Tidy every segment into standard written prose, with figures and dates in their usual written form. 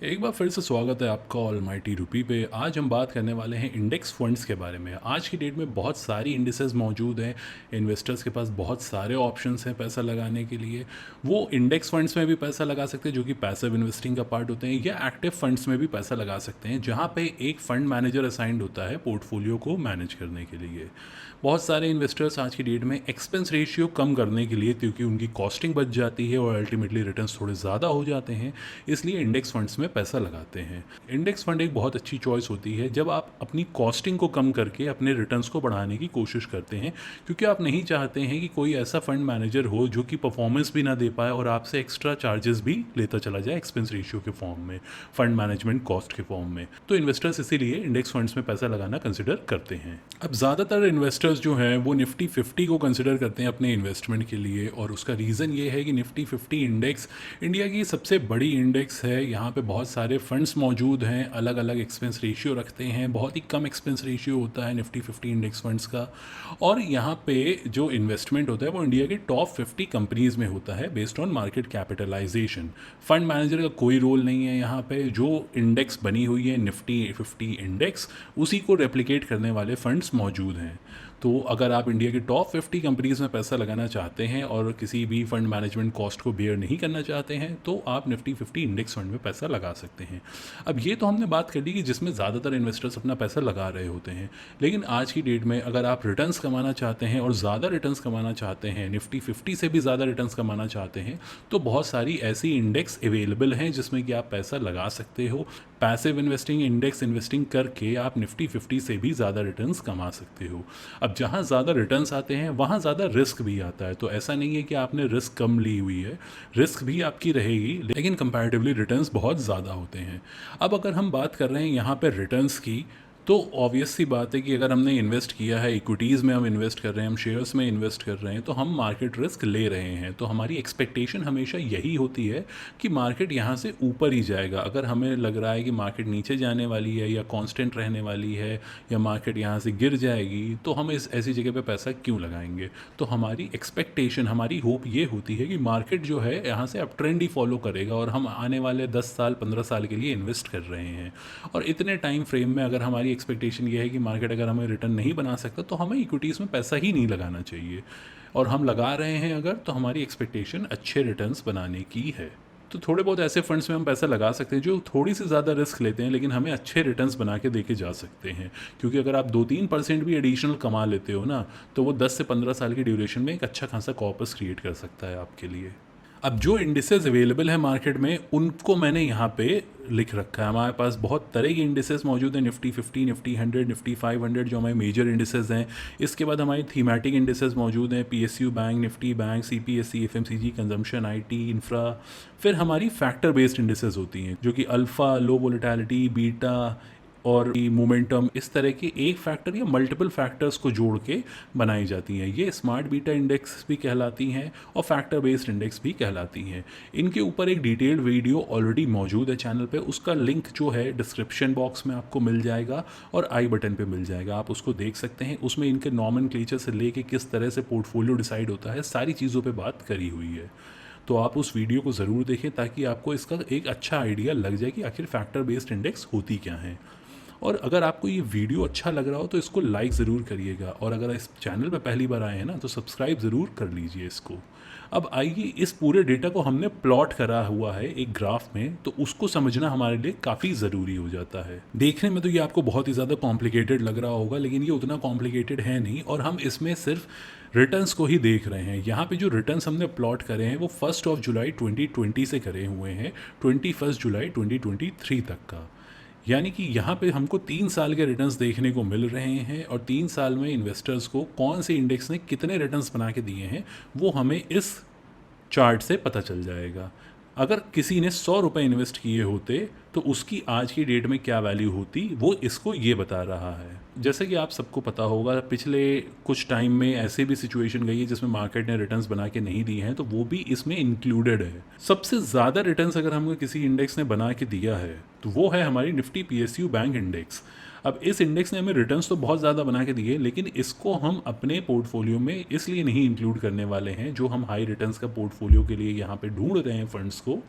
एक बार फिर से स्वागत है आपका ऑलमाइटी रुपी पे। आज हम बात करने वाले हैं इंडेक्स फंड्स के बारे में। आज की डेट में बहुत सारी इंडिसेस मौजूद हैं। इन्वेस्टर्स के पास बहुत सारे ऑप्शंस हैं पैसा लगाने के लिए। वो इंडेक्स फंड्स में भी पैसा लगा सकते हैं जो कि पैसिव इन्वेस्टिंग का पार्ट होते हैं, या एक्टिव फंड्स में भी पैसा लगा सकते हैं जहाँ पे एक फंड मैनेजर असाइंड होता है पोर्टफोलियो को मैनेज करने के लिए। बहुत सारे इन्वेस्टर्स आज की डेट में एक्सपेंस रेशियो कम करने के लिए, क्योंकि उनकी कॉस्टिंग बच जाती है और अल्टीमेटली रिटर्न्स थोड़े ज़्यादा हो जाते हैं, इसलिए इंडेक्स फंड्स में पैसा लगाते हैं। इंडेक्स फंड एक बहुत अच्छी चॉइस होती है जब आप अपनी कॉस्टिंग को कम करके अपने रिटर्न्स को बढ़ाने की कोशिश करते हैं, क्योंकि आप नहीं चाहते हैं कि कोई ऐसा फंड मैनेजर हो जो कि परफॉर्मेंस भी ना दे पाए और आपसे एक्स्ट्रा चार्जेस भी लेता चला जाए एक्सपेंस रेशियो के फॉर्म में, फंड मैनेजमेंट कॉस्ट के फॉर्म में। तो इन्वेस्टर्स इसीलिए इंडेक्स फंड्स में पैसा लगाना कंसिडर करते हैं। अब ज़्यादातर इन्वेस्टर्स जो हैं वो निफ्टी 50 को कंसिडर करते हैं अपने इन्वेस्टमेंट के लिए, और उसका रीज़न ये है कि निफ्टी 50 इंडेक्स इंडिया की सबसे बड़ी इंडेक्स है। यहाँ पे बहुत सारे फंड्स मौजूद हैं, अलग अलग एक्सपेंस रेशियो रखते हैं, बहुत ही कम एक्सपेंस रेशियो होता है निफ्टी 50 इंडेक्स फंड्स का। और यहाँ पे जो इन्वेस्टमेंट होता है वो इंडिया की टॉप 50 कंपनीज़ में होता है based on market capitalisation. Fund manager का कोई रोल नहीं है यहाँ पे। जो इंडेक्स बनी हुई है निफ्टी 50 इंडेक्स, उसी को रेप्लिकेट करने वाले फंड्स मौजूद हैं। तो अगर आप इंडिया की टॉप 50 कंपनीज़ में पैसा लगाना चाहते हैं और किसी भी फंड मैनेजमेंट कॉस्ट को बेयर नहीं करना चाहते हैं, तो आप निफ्टी 50 इंडेक्स फंड में पैसा लगा सकते हैं। अब ये तो हमने बात कर ली कि जिसमें ज़्यादातर इन्वेस्टर्स अपना पैसा लगा रहे होते हैं, लेकिन आज की डेट में अगर आप रिटर्न्स कमाना चाहते हैं और ज़्यादा रिटर्न्स कमाना चाहते हैं, निफ्टी 50 से भी ज़्यादा रिटर्न्स कमाना चाहते हैं, तो बहुत सारी ऐसी इंडेक्स अवेलेबल हैं जिसमें कि आप पैसा लगा सकते हो। पैसिव इन्वेस्टिंग, इंडेक्स इन्वेस्टिंग करके आप निफ्टी 50 से भी ज़्यादा रिटर्न्स कमा सकते हो। अब जहाँ ज़्यादा रिटर्न्स आते हैं वहाँ ज़्यादा रिस्क भी आता है, तो ऐसा नहीं है कि आपने रिस्क कम ली हुई है, रिस्क भी आपकी रहेगी, लेकिन कंपैरेटिवली रिटर्न्स बहुत ज़्यादा होते हैं। अब अगर हम बात कर रहे हैं यहाँ पर रिटर्न्स की, तो ऑब्वियस सी बात है कि अगर हमने इन्वेस्ट किया है, इक्विटीज़ में हम इन्वेस्ट कर रहे हैं, हम शेयर्स में इन्वेस्ट कर रहे हैं, तो हम मार्केट रिस्क ले रहे हैं। तो हमारी एक्सपेक्टेशन हमेशा यही होती है कि मार्केट यहाँ से ऊपर ही जाएगा। अगर हमें लग रहा है कि मार्केट नीचे जाने वाली है या कांस्टेंट रहने वाली है या मार्केट यहाँ से गिर जाएगी, तो हम इस ऐसी जगह पे पैसा क्यों लगाएंगे। तो हमारी एक्सपेक्टेशन, हमारी होप ये होती है कि मार्केट जो है यहाँ से अप ट्रेंड ही फॉलो करेगा और हम आने वाले 10 साल 15 साल के लिए इन्वेस्ट कर रहे हैं। और इतने टाइम फ्रेम में अगर हमारी एक्सपेक्टेशन ये है कि मार्केट अगर हमें रिटर्न नहीं बना सकता, तो हमें इक्विटीज़ में पैसा ही नहीं लगाना चाहिए। और हम लगा रहे हैं अगर, तो हमारी एक्सपेक्टेशन अच्छे रिटर्न्स बनाने की है। तो थोड़े बहुत ऐसे फंड्स में हम पैसा लगा सकते हैं जो थोड़ी सी ज़्यादा रिस्क लेते हैं, लेकिन हमें अच्छे रिटर्न्स बना के देके जा सकते हैं। क्योंकि अगर आप 2-3% भी एडिशनल कमा लेते हो ना, तो वो 10 से 15 साल की ड्यूरेशन में एक अच्छा खासा कॉर्पस क्रिएट कर सकता है आपके लिए। अब जो इंडिसेस अवेलेबल है मार्केट में, उनको मैंने यहाँ पे लिख रखा है। हमारे पास बहुत तरह की इंडिसेस मौजूद हैं, निफ्टी 50, निफ्टी 100, निफ्टी 500, जो हमारे मेजर इंडिसेस हैं। इसके बाद हमारी थीमेटिक इंडिसेस मौजूद हैं, PSU bank, Nifty bank, CPSC, FMCG, consumption, IT, infra. फिर हमारी फैक्टर बेस्ड इंडिसेस होती हैं जो कि अल्फ़ा, लो वोलेटिलिटी, बीटा और मोमेंटम, इस तरह के एक फैक्टर या मल्टीपल फैक्टर्स को जोड़ के बनाई जाती हैं। ये स्मार्ट बीटा इंडेक्स भी कहलाती हैं और फैक्टर बेस्ड इंडेक्स भी कहलाती हैं। इनके ऊपर एक डिटेल्ड वीडियो ऑलरेडी मौजूद है चैनल पे, उसका लिंक जो है डिस्क्रिप्शन बॉक्स में आपको मिल जाएगा और आई बटन पे मिल जाएगा, आप उसको देख सकते हैं। उसमें इनके नॉमेनक्लेचर से लेके किस तरह से पोर्टफोलियो डिसाइड होता है, सारी चीज़ों पे बात करी हुई है। तो आप उस वीडियो को ज़रूर देखें ताकि आपको इसका एक अच्छा आइडिया लग जाए कि आखिर फैक्टर बेस्ड इंडेक्स होती क्या है। और अगर आपको ये वीडियो अच्छा लग रहा हो तो इसको लाइक ज़रूर करिएगा, और अगर इस चैनल पर पहली बार आए हैं ना, तो सब्सक्राइब ज़रूर कर लीजिए इसको। अब आइए, इस पूरे डेटा को हमने प्लॉट करा हुआ है एक ग्राफ में, तो उसको समझना हमारे लिए काफ़ी ज़रूरी हो जाता है। देखने में तो ये आपको बहुत ही ज़्यादा कॉम्प्लिकेटेड लग रहा होगा, लेकिन ये उतना कॉम्प्लिकेटेड है नहीं, और हम इसमें सिर्फ रिटर्न्स को ही देख रहे हैं। यहाँ पे जो रिटर्न्स हमने प्लॉट करे हैं वो 1 जुलाई 2020 से करे हुए हैं 21 जुलाई 2023 तक का। यानी कि यहाँ पे हमको 3 साल के रिटर्न्स देखने को मिल रहे हैं, और 3 साल में इन्वेस्टर्स को कौन से इंडेक्स ने कितने रिटर्न्स बना के दिए हैं वो हमें इस चार्ट से पता चल जाएगा। अगर किसी ने 100 रुपये इन्वेस्ट किए होते तो उसकी आज की डेट में क्या वैल्यू होती, वो इसको ये बता रहा है। जैसे कि आप सबको पता होगा, पिछले कुछ टाइम में ऐसे भी सिचुएशन गई है जिसमें मार्केट ने रिटर्न्स बना के नहीं दिए हैं, तो वो भी इसमें इंक्लूडेड है। सबसे ज़्यादा रिटर्न्स अगर हमको किसी इंडेक्स ने बना के दिया है तो वो है हमारी निफ्टी पीएसयू बैंक इंडेक्स। अब इस इंडेक्स ने हमें रिटर्न्स तो बहुत ज़्यादा बना के दिए, लेकिन इसको हम अपने पोर्टफोलियो में इसलिए नहीं इंक्लूड करने वाले हैं, जो हम हाई रिटर्न्स का पोर्टफोलियो के लिए यहाँ पे ढूंढ रहे हैं फंड्स को।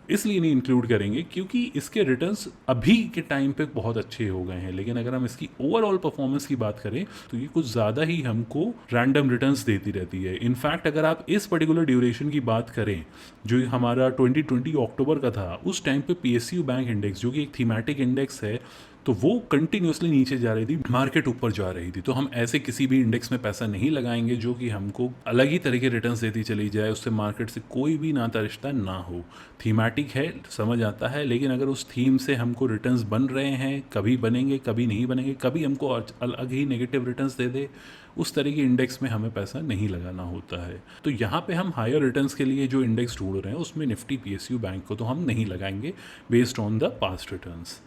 इसलिए नहीं इंक्लूड करेंगे क्योंकि इसके रिटर्न्स अभी के टाइम पे बहुत अच्छे हो गए हैं, लेकिन अगर हम इसकी ओवरऑल परफॉर्मेंस की बात करें तो ये कुछ ज़्यादा ही हमको रैंडम रिटर्न्स देती रहती है। इनफैक्ट अगर आप इस पर्टिकुलर ड्यूरेशन की बात करें जो हमारा 2020 अक्टूबर का था, उस टाइम पे पीएसयू बैंक इंडेक्स जो कि एक थीमेटिक इंडेक्स है, तो वो कंटिन्यूसली नीचे जा रही थी, मार्केट ऊपर जा रही थी। तो हम ऐसे किसी भी इंडेक्स में पैसा नहीं लगाएंगे जो कि हमको अलग ही तरह के रिटर्न्स देती चली जाए, उससे मार्केट से कोई भी नाता रिश्ता ना हो। थीमेटिक है, समझ आता है, लेकिन अगर उस थीम से हमको रिटर्न्स बन रहे हैं, कभी बनेंगे कभी नहीं बनेंगे, कभी हमको अलग ही नेगेटिव रिटर्न्स दे दे, उस तरह के इंडेक्स में हमें पैसा नहीं लगाना होता है। तो यहाँ पे हम हायर रिटर्न्स के लिए जो इंडेक्स ढूंढ रहे हैं उसमें निफ्टी पीएसयू बैंक को तो हम नहीं लगाएंगे based on the past returns.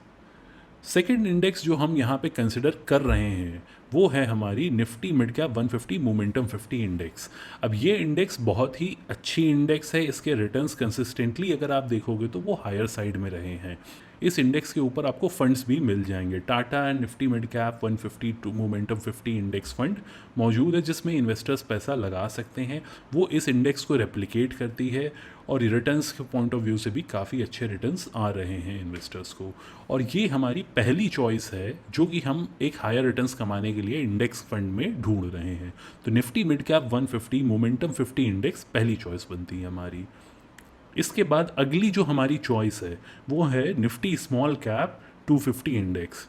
Second index जो हम यहाँ पे कंसिडर कर रहे हैं वो है हमारी Nifty mid cap 150 momentum 50 index. अब ये इंडेक्स बहुत ही अच्छी इंडेक्स है, इसके रिटर्न्स कंसिस्टेंटली अगर आप देखोगे तो वो हायर साइड में रहे हैं। इस इंडेक्स के ऊपर आपको फंड्स भी मिल जाएंगे। Tata Nifty mid cap 150 momentum 50 index fund मौजूद है जिसमें इन्वेस्टर्स पैसा लगा सकते हैं। वो इस इंडेक्स को रेप्लिकेट करती है और रिटर्न्स के पॉइंट ऑफ व्यू से भी काफ़ी अच्छे रिटर्न्स आ रहे हैं इन्वेस्टर्स को। और ये हमारी पहली चॉइस है जो कि हम एक हायर रिटर्न्स कमाने के लिए इंडेक्स फंड में ढूंढ रहे हैं। तो Nifty mid cap 150 momentum 50 index पहली चॉइस बनती है हमारी। इसके बाद अगली जो हमारी चॉइस है वो है निफ्टी स्मॉल कैप 250 इंडेक्स।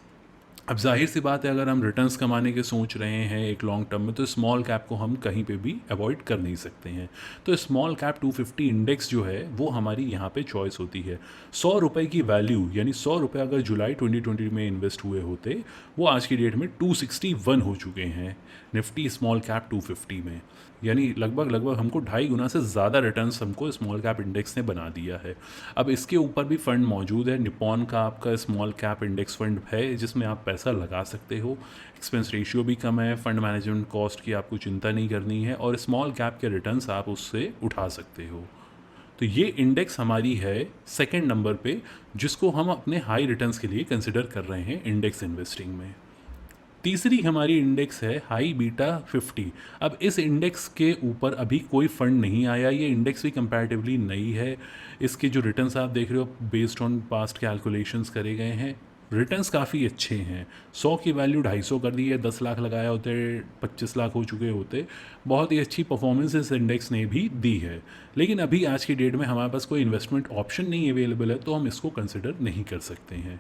अब जाहिर सी बात है अगर हम रिटर्न्स कमाने के सोच रहे हैं एक लॉन्ग टर्म में तो स्मॉल कैप को हम कहीं पे भी अवॉइड कर नहीं सकते हैं। तो स्मॉल कैप 250 इंडेक्स जो है वो हमारी यहाँ पे चॉइस होती है। 100 रुपये की वैल्यू यानी 100 रुपये अगर जुलाई 2020 में इन्वेस्ट हुए होते वो आज की डेट में 261 हो चुके हैं निफ्टी स्मॉल कैप 250 में, यानी लगभग हमको 2.5 गुना से ज़्यादा रिटर्न्स हमको स्मॉल कैप इंडेक्स ने बना दिया है। अब इसके ऊपर भी फंड मौजूद है, निपॉन का आपका स्मॉल कैप इंडेक्स फंड है जिसमें आप पैसा लगा सकते हो। एक्सपेंस रेशियो भी कम है, फंड मैनेजमेंट कॉस्ट की आपको चिंता नहीं करनी है और स्मॉल कैप के रिटर्न्स आप उससे उठा सकते हो। तो ये इंडेक्स हमारी है सेकेंड नंबर पे जिसको हम अपने हाई रिटर्न्स के लिए कंसिडर कर रहे हैं इंडेक्स इन्वेस्टिंग में। तीसरी हमारी इंडेक्स है हाई बीटा 50। अब इस इंडेक्स के ऊपर अभी कोई फंड नहीं आया, ये इंडेक्स भी कंपैरेटिवली नई है। इसके जो रिटर्न्स आप देख रहे हो बेस्ड ऑन पास्ट कैलकुलेशंस करे गए हैं, रिटर्न्स काफ़ी अच्छे हैं। 100 की वैल्यू 250 कर दी है, 10 लाख लगाया होते 25 लाख हो चुके होते। बहुत ही अच्छी परफॉर्मेंस इस इंडेक्स ने भी दी है, लेकिन अभी आज की डेट में हमारे पास कोई इन्वेस्टमेंट ऑप्शन नहीं अवेलेबल है तो हम इसको कंसिडर नहीं कर सकते हैं।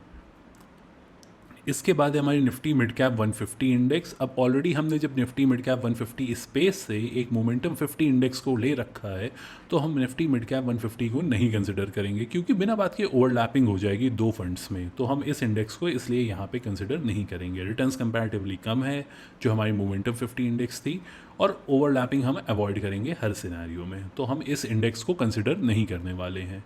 इसके बाद है हमारी निफ्टी मिड कैप 150 इंडेक्स। अब ऑलरेडी हमने जब निफ्टी मिड कैप 150 स्पेस से एक मोमेंटम 50 इंडेक्स को ले रखा है तो हम निफ्टी मिड कैप 150 को नहीं कंसिडर करेंगे क्योंकि बिना बात के ओवरलैपिंग हो जाएगी दो फंड्स में। तो हम इस इंडेक्स को इसलिए यहाँ पे कंसिडर नहीं करेंगे। रिटर्न्स कंपैरेटिवली कम है जो हमारी मोमेंटम 50 इंडेक्स थी और ओवरलैपिंग हम अवॉइड करेंगे हर सिनेरियो में, तो हम इस इंडेक्स को कंसिडर नहीं करने वाले हैं।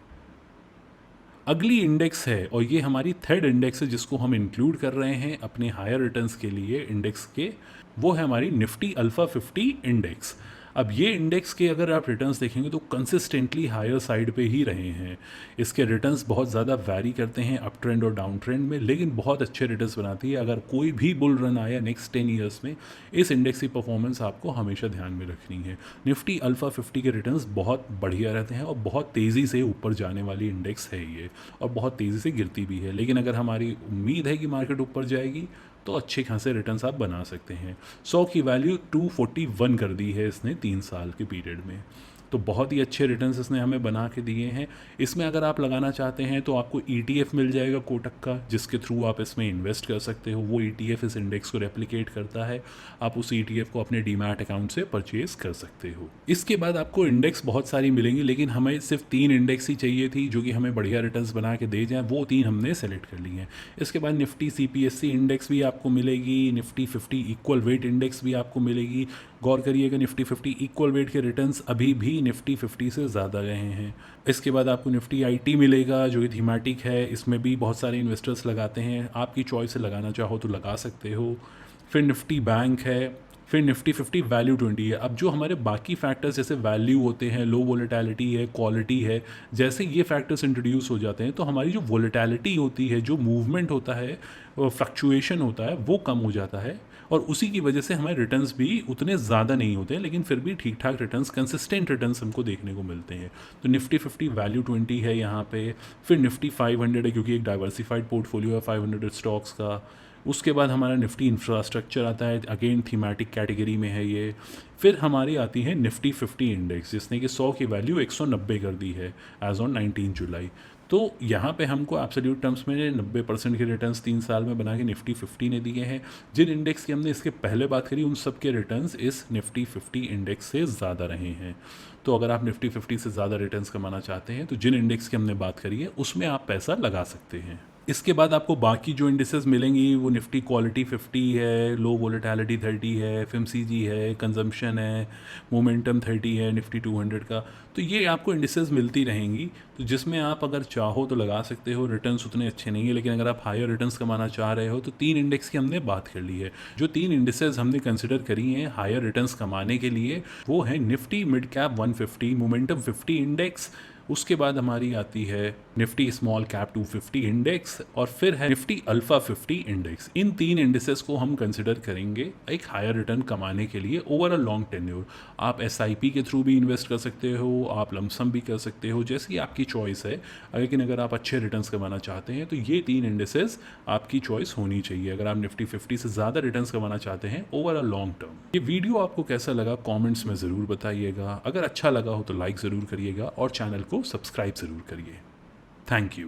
अगली इंडेक्स है और ये हमारी थर्ड इंडेक्स है जिसको हम इंक्लूड कर रहे हैं अपने हायर रिटर्न्स के लिए इंडेक्स के, वो है हमारी निफ्टी अल्फ़ा 50 इंडेक्स। अब ये इंडेक्स के अगर आप रिटर्न्स देखेंगे तो कंसिस्टेंटली हायर साइड पे ही रहे हैं। इसके रिटर्न्स बहुत ज़्यादा वैरी करते हैं अप ट्रेंड और डाउन ट्रेंड में, लेकिन बहुत अच्छे रिटर्न्स बनाती है। अगर कोई भी बुल रन आया नेक्स्ट 10 ईयर्स में, इस इंडेक्स की परफॉर्मेंस आपको हमेशा ध्यान में रखनी है। निफ्टी अल्फ़ा 50 के रिटर्न्स बहुत बढ़िया रहते हैं और बहुत तेज़ी से ऊपर जाने वाली इंडेक्स है ये, और बहुत तेज़ी से गिरती भी है। लेकिन अगर हमारी उम्मीद है कि मार्केट ऊपर जाएगी तो अच्छे खासे रिटर्न्स आप बना सकते हैं। 100 की वैल्यू 241 कर दी है इसने 3 साल के पीरियड में, तो बहुत ही अच्छे रिटर्न्स इसने हमें बना के दिए हैं। इसमें अगर आप लगाना चाहते हैं तो आपको ETF मिल जाएगा कोटक का, जिसके थ्रू आप इसमें इन्वेस्ट कर सकते हो। वो ETF इस इंडेक्स को रेप्लिकेट करता है, आप उस ETF को अपने डीमैट अकाउंट से परचेज कर सकते हो। इसके बाद आपको इंडेक्स बहुत सारी मिलेंगी, लेकिन हमें सिर्फ 3 इंडेक्स ही चाहिए थी जो कि हमें बढ़िया रिटर्न्स बना के दे जाएँ, वो 3 हमने सेलेक्ट कर ली हैं। इसके बाद निफ्टी CPSE इंडेक्स भी आपको मिलेगी, निफ्टी 50 इक्वल वेट इंडेक्स भी आपको मिलेगी। गौर करिएगा निफ्टी 50 इक्वल वेट के रिटर्न्स अभी भी निफ्टी 50 से ज़्यादा रहे हैं। इसके बाद आपको निफ्टी IT मिलेगा जो कि थीमेटिक है, इसमें भी बहुत सारे इन्वेस्टर्स लगाते हैं, आपकी चॉइस से लगाना चाहो तो लगा सकते हो। फिर निफ्टी बैंक है, फिर निफ्टी 50 वैल्यू 20 है। अब जो हमारे बाकी फैक्टर्स जैसे वैल्यू होते हैं, लो वोलेटिलिटी है, क्वालिटी है, जैसे ये फैक्टर्स इंट्रोड्यूस हो जाते हैं तो हमारी जो वोलेटिलिटी होती है, जो मूवमेंट होता है, फ्लक्चुएशन होता है, वो कम हो जाता है और उसी की वजह से हमारे रिटर्न्स भी उतने ज़्यादा नहीं होते हैं, लेकिन फिर भी ठीक ठाक रिटर्न्स, कंसिस्टेंट रिटर्न्स हमको देखने को मिलते हैं। तो निफ्टी 50 वैल्यू 20 है यहाँ पे। फिर निफ्टी 500 है क्योंकि एक डाइवर्सिफाइड पोर्टफोलियो है 500 स्टॉक्स का। उसके बाद हमारा निफ्टी इंफ्रास्ट्रक्चर आता है, अगेन थीमेटिक कैटेगरी में है ये। फिर हमारी आती है निफ्टी 50 इंडेक्स, जिसने कि 100 की वैल्यू 190 कर दी है एज ऑन 19 जुलाई। तो यहाँ पे हमको एब्सोल्यूट टर्म्स में 90% के रिटर्न्स 3 साल में बना के निफ्टी 50 ने दिए हैं। जिन इंडेक्स की हमने इसके पहले बात करी उन सब के रिटर्न्स इस निफ्टी 50 इंडेक्स से ज़्यादा रहे हैं। तो अगर आप निफ्टी 50 से ज़्यादा रिटर्न्स कमाना चाहते हैं तो जिन इंडेक्स की हमने बात करी है उसमें आप पैसा लगा सकते हैं। इसके बाद आपको बाकी जो इंडिसेस मिलेंगी वो निफ्टी क्वालिटी 50 है, लो वोलेटिलिटी 30 है, एफएमसीजी है, कंजम्पशन है, मोमेंटम 30 है निफ्टी 200 का। तो ये आपको इंडिसेस मिलती रहेंगी, तो जिसमें आप अगर चाहो तो लगा सकते हो। रिटर्न्स उतने अच्छे नहीं है, लेकिन अगर आप हायर रिटर्न्स कमाना चाह रहे हो तो 3 इंडेक्स की हमने बात कर ली है। जो 3 इंडिसेस हमने कंसिडर करी हैं हायर रिटर्न्स कमाने के लिए वो है Nifty mid cap 150, momentum 50 index, उसके बाद हमारी आती है निफ्टी स्मॉल कैप 250 इंडेक्स और फिर है निफ्टी अल्फा 50 इंडेक्स। इन 3 इंडेक्सेस को हम कंसिडर करेंगे एक हायर रिटर्न कमाने के लिए ओवर अ लॉन्ग टेन्योर। आप एसआईपी के थ्रू भी इन्वेस्ट कर सकते हो, आप लमसम भी कर सकते हो, जैसी आपकी चॉइस है। लेकिन अगर आप अच्छे रिटर्न्स कमाना चाहते हैं तो ये 3 इंडेक्सेस आपकी चॉइस होनी चाहिए अगर आप निफ्टी 50 से ज़्यादा रिटर्न्स कमाना चाहते हैं ओवर अ लॉन्ग टर्म। ये वीडियो आपको कैसा लगा कमेंट्स में ज़रूर बताइएगा। अगर अच्छा लगा हो तो लाइक ज़रूर करिएगा और चैनल को सब्सक्राइब ज़रूर करिए। Thank you.